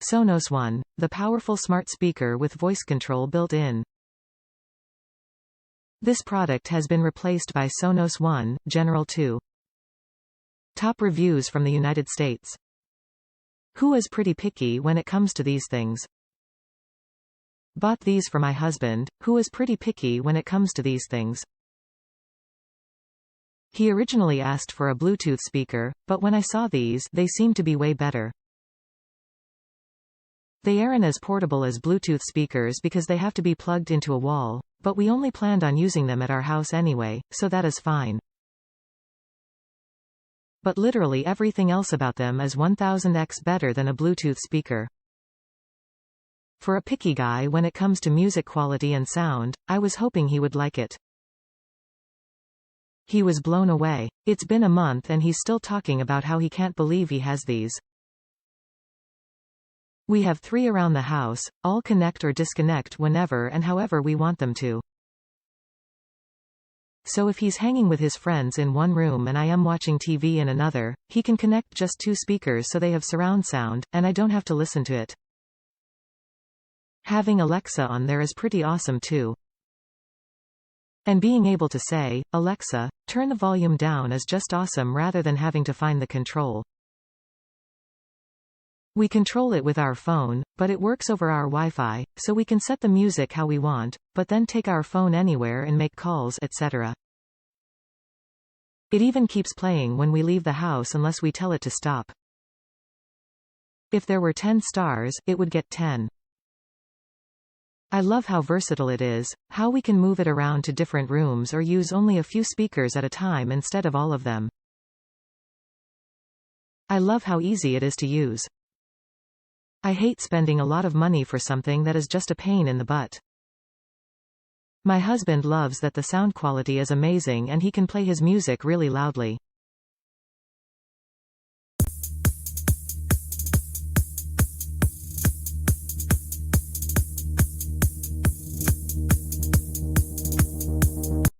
Sonos One, the powerful smart speaker with voice control built in. This product has been replaced by Sonos One, General 2. Top reviews from the United States. Who is pretty picky when it comes to these things? Bought these for my husband, who is pretty picky when it comes to these things. He originally asked for a Bluetooth speaker, but when I saw these, they seem to be way better. They aren't as portable as Bluetooth speakers because they have to be plugged into a wall, but we only planned on using them at our house anyway, so that is fine. But literally everything else about them is 1000x better than a Bluetooth speaker. For a picky guy when it comes to music quality and sound, I was hoping he would like it. He was blown away. It's been a month and he's still talking about how he can't believe he has these. We have 3 around the house, all connect or disconnect whenever and however we want them to. So if he's hanging with his friends in one room and I am watching TV in another, he can connect just 2 speakers so they have surround sound, and I don't have to listen to it. Having Alexa on there is pretty awesome too. And being able to say, Alexa, turn the volume down is just awesome rather than having to find the control. We control it with our phone, but it works over our Wi-Fi, so we can set the music how we want, but then take our phone anywhere and make calls, etc. It even keeps playing when we leave the house unless we tell it to stop. If there were 10 stars, it would get 10. I love how versatile it is, how we can move it around to different rooms or use only a few speakers at a time instead of all of them. I love how easy it is to use. I hate spending a lot of money for something that is just a pain in the butt. My husband loves that the sound quality is amazing and he can play his music really loudly.